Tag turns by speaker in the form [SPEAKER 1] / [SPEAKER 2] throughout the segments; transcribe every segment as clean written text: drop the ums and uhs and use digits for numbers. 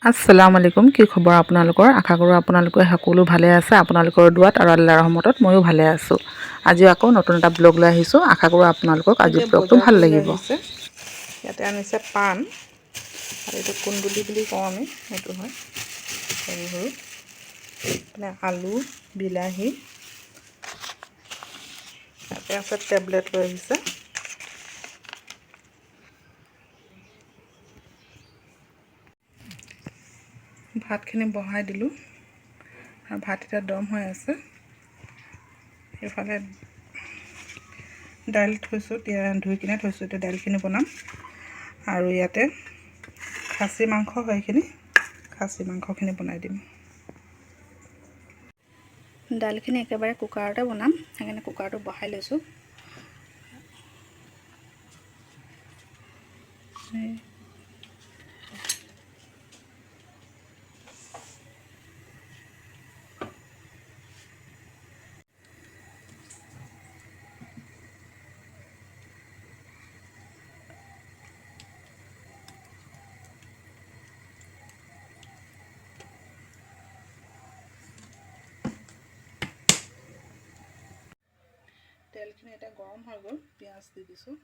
[SPEAKER 1] আসসালামু আলাইকুম। কি খবৰ আপোনালোকৰ? আশা কৰোঁ আপোনালোকে সকলো ভালে আছে। আপোনালোকৰ দুৱাত আৰু আল্লাহৰ ৰহমতত ময়ো ভালে আছোঁ। আজি আকৌ নতুন এটা ব্লগ লৈ আহিছোঁ। আশা কৰোঁ আপোনালোকক আজি ব্লগটো ভাল লাগিব। ইয়াতে আনিছে পাণ আৰু এইটো কুন্দুলি বুলি কওঁ আমি, সেইটো হয় সৰু সৰু। মানে আলু, বিলাহী, ইয়াতে আছে টেবলেট লৈ আহিছে। ভাতখিনি বহাই দিলোঁ আৰু ভাত এতিয়া দম হৈ আছে। এইফালে দাইল থৈছোঁ, ধুই কিনে থৈছোঁ। এতিয়া দাইলখিনি বনাম আৰু ইয়াতে খাচী মাংস হয়, এইখিনি খাচী মাংসখিনি বনাই দিম। দাইলখিনি একেবাৰে কুকাৰতে বনাম, সেইকাৰণে কুকাৰটো বহাই লৈছোঁ। তেলখিনি এতিয়া গৰম হৈ গ'ল, পিঁয়াজ দি দিছোঁ।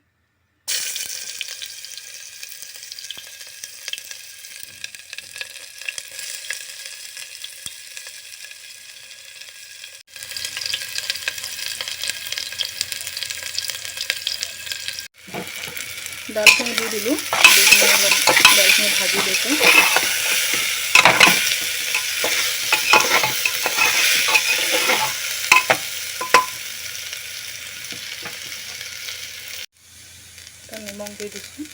[SPEAKER 1] দাইলখিনি দি দিলোঁ, দি কিনে অলপ দাইলখিনি ভাজি লৈছোঁ। নিমখ দি দিছোঁ।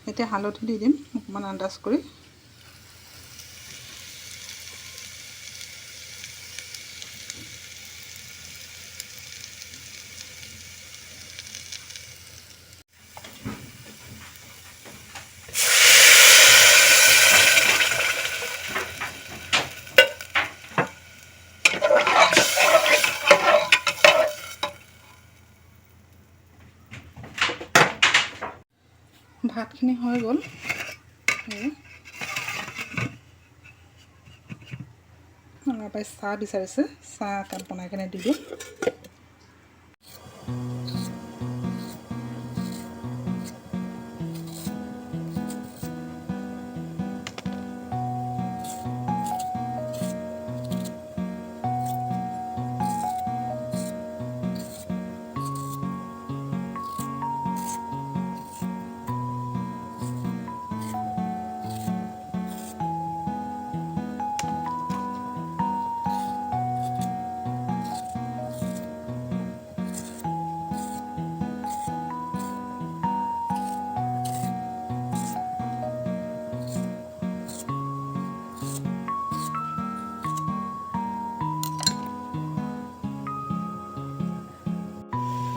[SPEAKER 1] এতিয়া হালধি দি দিম অকণমান আন্দাজ কৰি। ভাতখিনি হৈ গ'ল। অলপ চাহ বিচাৰিছে, চাহ একাপ বনাই কিনে দি দিওঁ।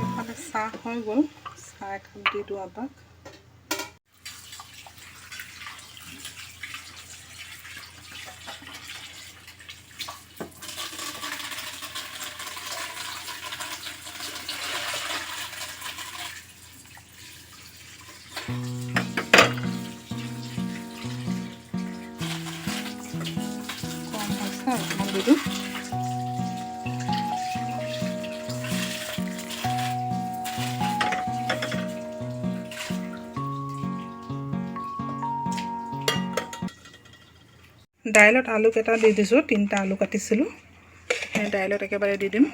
[SPEAKER 1] এইফালে চাহ হৈ গ'ল, চাহ একাপ দি দিওঁ আপাক। কম হৈছে, অকণমান দি দিওঁ। দাইলত আলু কেইটা দি দিছোঁ, 3টা আলু কাটিছিলোঁ, সেই দাইলত একেবাৰে দি দিম।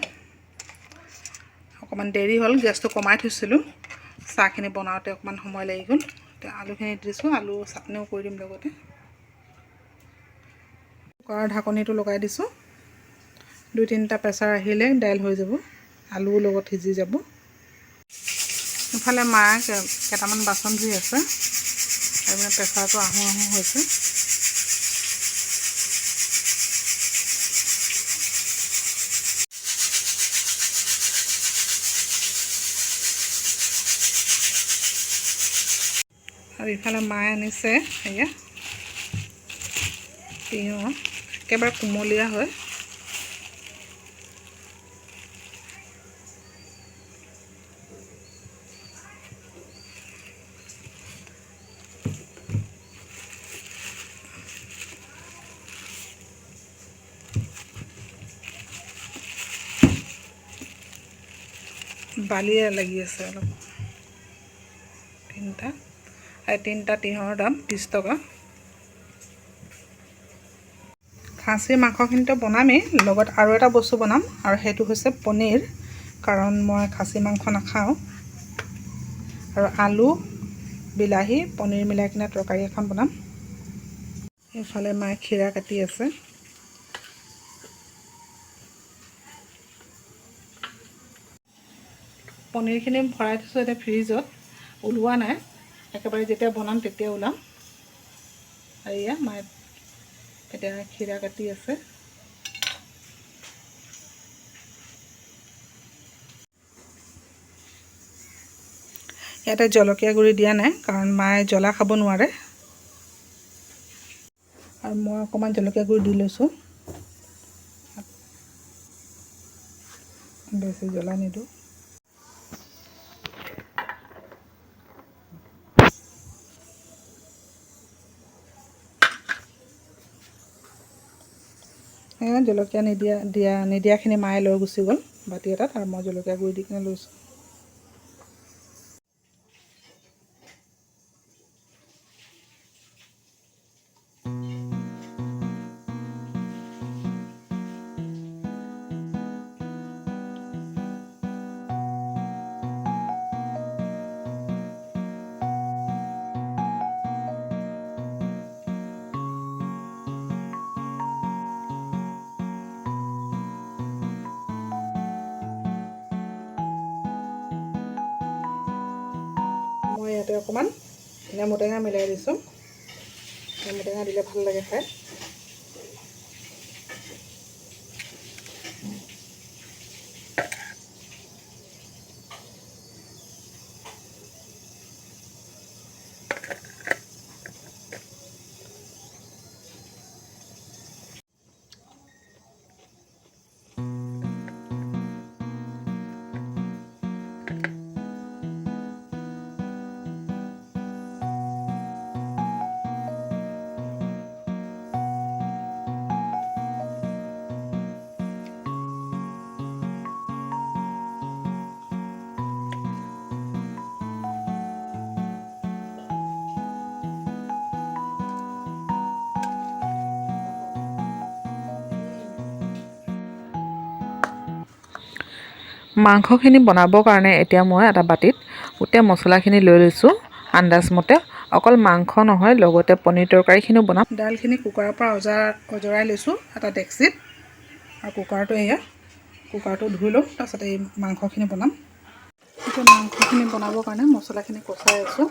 [SPEAKER 1] অকণমান দেৰি হ'ল, গেছটো কমাই থৈছিলোঁ, চাহখিনি বনাওঁতে অকণমান সময় লাগি গ'ল। এতিয়া আলুখিনি দিছোঁ, আলু চাটনিও কৰি দিম লগতে। কুকাৰৰ ঢাকনিটো লগাই দিছোঁ। 2-3টা প্ৰেছাৰ আহিলে দাইল হৈ যাব, আলুৰ লগত সিজি যাব। ইফালে মায়ে কেইটামান বাচন ধুই আছে, আৰু মানে প্ৰেছাৰটো আহোঁ আহোঁ হৈছে। আৰু ইফালে মায়ে আনিছে এয়া তিয়ঁহ, একেবাৰে কুমলীয়া হয়। বালিয়ে লাগি আছে অলপ। তিনিটা তিঁয়হৰ দাম 30 টকা। খাচী মাংসখিনিতো বনামেই, লগত আৰু এটা বস্তু বনাম, আৰু সেইটো হৈছে পনীৰ, কাৰণ মই খাচী মাংস নাখাওঁ। আৰু আলু বিলাহী পনীৰ মিলাই কিনে তৰকাৰী এখন বনাম। এইফালে মায়ে খীৰা কাটি আছে। পনীৰখিনি ভৰাই থৈছোঁ এতিয়া ফ্ৰিজত, ওলোৱা নাই, একেবাৰে যেতিয়া বনাম তেতিয়া ওলাম। আৰু এয়া মায়ে এতিয়া খীৰা কাটি আছে। ইয়াতে জলকীয়া গুড়ি দিয়া নাই, কাৰণ মায়ে জ্বলা খাব নোৱাৰে, আৰু মই অকণমান জলকীয়া গুড়ি দি লৈছোঁ, বেছি জ্বলা নিদিওঁ। জলকীয়া নিদিয়াখিনি মায়ে লৈ গুচি গ'ল বাতি এটাত, আৰু মই জলকীয়া গুড়ি দি কিনে লৈছোঁ। মই ইয়াতে অকণমান নেমু টেঙা মিলাই দিছোঁ, নেমু টেঙা দিলে ভাল লাগে খাই। মাংসখিনি বনাবৰ কাৰণে এতিয়া মই এটা বাতিত গোটেই মছলাখিনি লৈ লৈছোঁ আন্দাজমতে। অকল মাংস নহয়, লগতে পনীৰ তৰকাৰীখিনিও বনাম। দাইলখিনি কুকাৰৰ পৰা অজৰাই লৈছোঁ এটা ডেক্সিত, আৰু কুকাৰটো ধুই লওঁ, তাৰপিছত এই মাংসখিনি বনাম। এতিয়া মাংসখিনি বনাবৰ কাৰণে মছলাখিনি কচাই আছোঁ।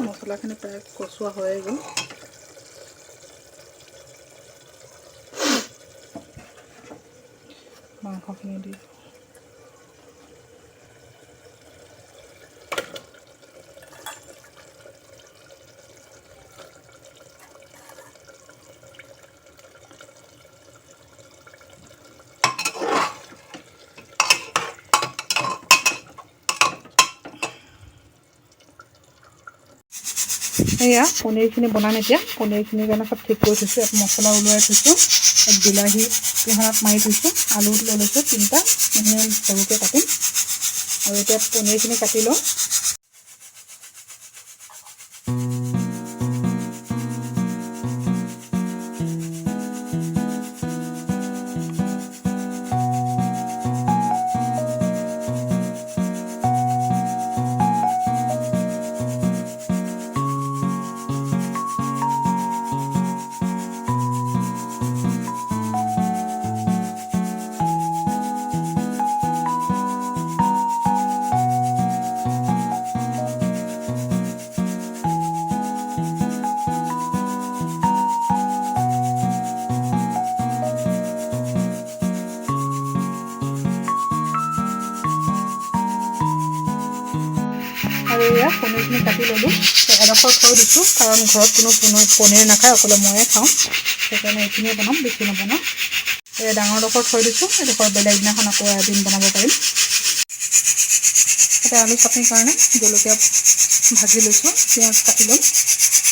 [SPEAKER 1] মছলাখিনি প্ৰায় কচোৱা হৈয়ে গ'ল। মাংসখিনি দি এয়া পনীৰখিনি বনাম। এতিয়া পনীৰখিনিৰ কাৰণে চব ঠিক কৰি থৈছোঁ, এক মছলা ওলোৱাই থৈছোঁ, এক বিলাহী পিহনাত মাৰি থৈছোঁ, আলু লৈ লৈছোঁ 3টা, সেইখিনি সৰুকৈ কাটিম। আৰু এতিয়া পনীৰখিনি কাটি লওঁ। আৰু এয়া পনীৰখিনি কাটি ল'লোঁ, এডোখৰ থৈ দিছোঁ, কাৰণ ঘৰত কোনো পনীৰ নাখায়, অকলে ময়ে খাওঁ, সেইকাৰণে এইখিনিয়ে বনাম, বেছি নবনাওঁ। এই ডাঙৰডোখৰ থৈ দিছোঁ, এডোখৰ বেলেগ দিনাখন আকৌ এদিন বনাব পাৰিম। এতিয়া আলু চাটনিৰ কাৰণে জলকীয়া ভাজি লৈছোঁ, পিঁয়াজ কাটি ল'ম,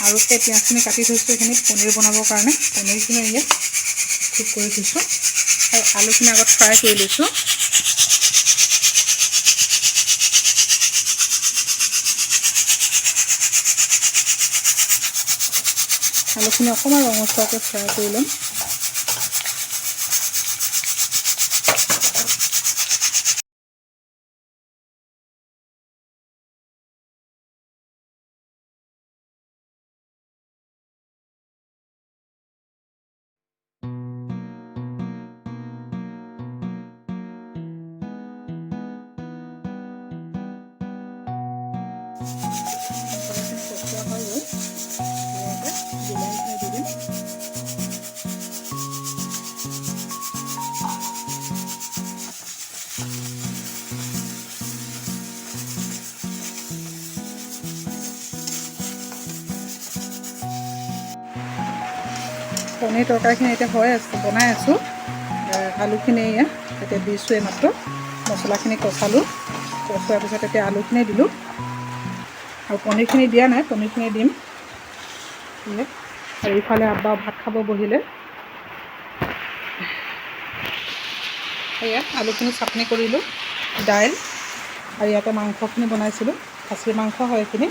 [SPEAKER 1] আৰু সেই পিঁয়াজখিনি কাটি থৈছোঁ এইখিনি পনীৰ বনাবৰ কাৰণে। পনীৰখিনি ইয়াত ঠিক কৰি থৈছোঁ। আলুখিনি আগত ফ্ৰাই কৰি লৈছোঁ। আলুখিনি অকণমান ৰঙচুৱাকৈ ফ্ৰাই কৰি ল'ম। পনীৰ তৰকাৰীখিনি এতিয়া বনাই আছোঁ। আলুখিনি এতিয়া দিছোঁ এইমাত্ৰ। মছলাখিনি কচালোঁ, কচোৱাৰ পিছত এতিয়া আলুখিনি দিলোঁ আৰু পনীৰখিনি দিয়া নাই, পনীৰখিনি দিম। আৰু ইফালে আব্বা ভাত খাব বহিলে। এয়া আলুখিনি চাটনি কৰিলোঁ, দাইল আৰু ইয়াতে মাংসখিনি বনাইছিলোঁ। খাচী মাংস হয় এইখিনি।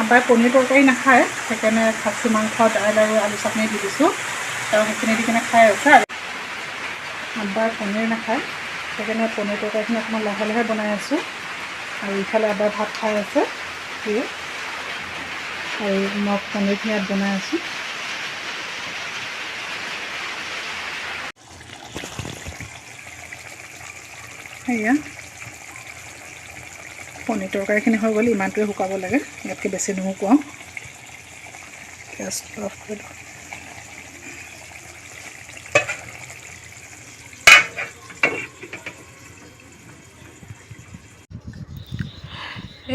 [SPEAKER 1] আব্বাই পনীৰ তৰকাৰী নাখায়, সেইকাৰণে খাচী মাংস, দাইল আৰু আলু চাটনি দি দিছোঁ আৰু সেইখিনি দি কিনে খাই আছে। আৰু আব্বাই পনীৰ নাখায়, সেইকাৰণে পনীৰ তৰকাৰীখিনি অকণমান লাহে লাহে বনাই আছোঁ। আৰু ইফালে আব্বাই ভাত খাই আছে আৰু মই পনীৰখিনি ইয়াত বনাই আছোঁ। সেয়া পনীৰ তৰকাৰীখিনি হৈ গ'ল। ইমানটোৱে শুকাব লাগে, ইয়াতকৈ বেছি নুশুকুৱাওঁ। গেছটো অফ কৰি দিওঁ।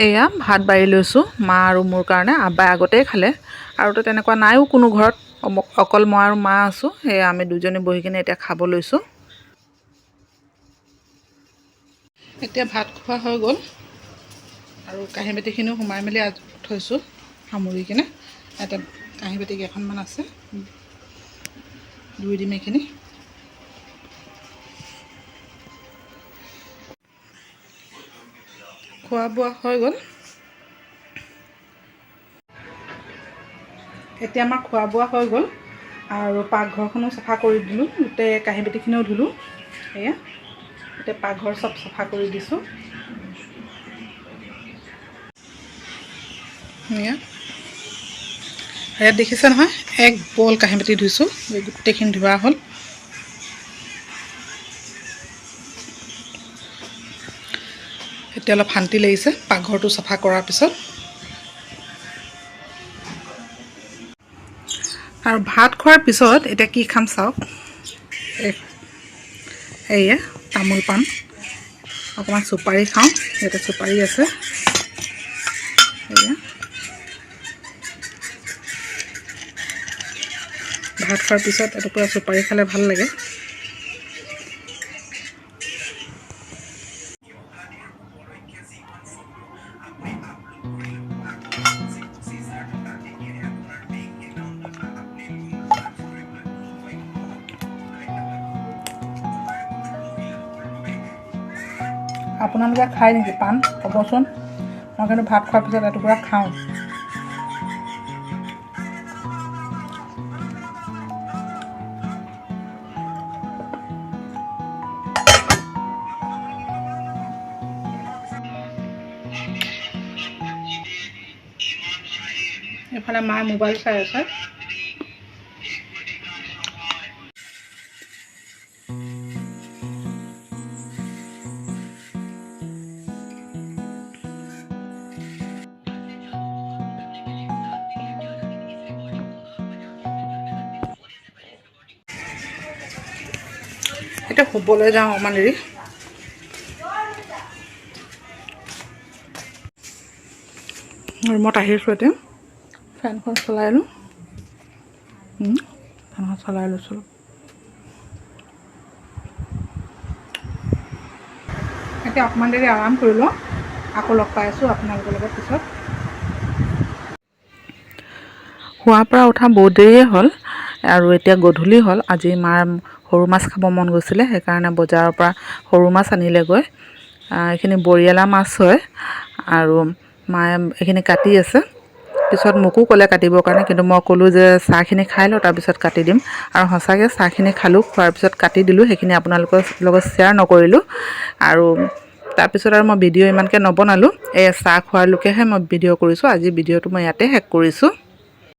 [SPEAKER 1] এয়া ভাত বাঢ়ি লৈছোঁ মা আৰু মোৰ কাৰণে। আব্বাই আগতেই খালে আৰুতো তেনেকুৱা নাইও কোনো ঘৰত, অকল মই আৰু মা আছোঁ। সেয়া আমি দুজনী বহি কিনে এতিয়া খাব লৈছোঁ। এতিয়া ভাত খোৱা হৈ গ'ল আৰু কাঁহী বাতিখিনিও সোমাই মেলি থৈছোঁ সামৰি কিনে। ইয়াতে কাঁহী বাতি কেইখনমান আছে, ধুই দিম এইখিনি। খোৱা বোৱা হৈ গ'ল। এতিয়া আমাৰ খোৱা বোৱা হৈ গ'ল আৰু পাকঘৰখনো চাফা কৰি দিলোঁ, গোটেই কাঁহী বাতিখিনিও ধুলোঁ। এয়া এতিয়া পাকঘৰ চব চাফা কৰি দিছোঁ। ইয়াত দেখিছে নহয়, এক বল কাঁহী বাতি ধুইছোঁ, গোটেইখিনি ধোৱা হ'ল। এতিয়া অলপ শান্তি লাগিছে পাকঘৰটো চাফা কৰাৰ পিছত। আৰু ভাত খোৱাৰ পিছত এতিয়া কি খাম চাওক। এয়া তামোল পাণ, অকণমান চুপাৰী খাওঁ। ইয়াতে চুপাৰী আছে। এয়া ভাত খোৱাৰ পিছত এটুকুৰা চুপাৰী খালে ভাল লাগে। আপোনালোকে খায় নেকি পাণ? ক'বচোন। মই কিন্তু ভাত খোৱাৰ পিছত এটুকুৰা খাওঁ। এফালে মায়ে মোবাইল চাই আছে। এতিয়া শুবলৈ যাওঁ অকণমান দেৰি। ৰুমত আহিছোঁ এতিয়া, ফেনখন চলাই লওঁ। ফেনখন চলাই লৈছোঁ। এতিয়া অকণমান দেৰি আৰাম কৰি লওঁ, আকৌ লগ পাই আছোঁ আপোনালোকৰ লগত পিছত। শোৱাৰ পৰা উঠা বহুত দেৰিয়ে হ'ল আৰু এতিয়া গধূলি হ'ল। আজি মাৰ সৰু মাছ খাব মন গৈছিলে, সেইকাৰণে বজাৰৰ পৰা সৰু মাছ আনিলেগৈ। এইখিনি বৰিয়লা মাছ হয় আৰু মায়ে এইখিনি কাটি আছে। পিছত মোকো ক'লে কাটিবৰ কাৰণে, কিন্তু মই ক'লোঁ যে চাহখিনি খাই লওঁ তাৰপিছত কাটি দিম। আৰু সঁচাকৈ চাহখিনি খালোঁ, খোৱাৰ পিছত কাটি দিলোঁ। সেইখিনি আপোনালোকৰ লগত শ্বেয়াৰ নকৰিলোঁ। আৰু তাৰপিছত আৰু মই ভিডিঅ' ইমানকৈ নবনালোঁ। এই চাহ খোৱালৈকেহে মই ভিডিঅ' কৰিছোঁ। আজি ভিডিঅ'টো মই ইয়াতে শেষ কৰিছোঁ।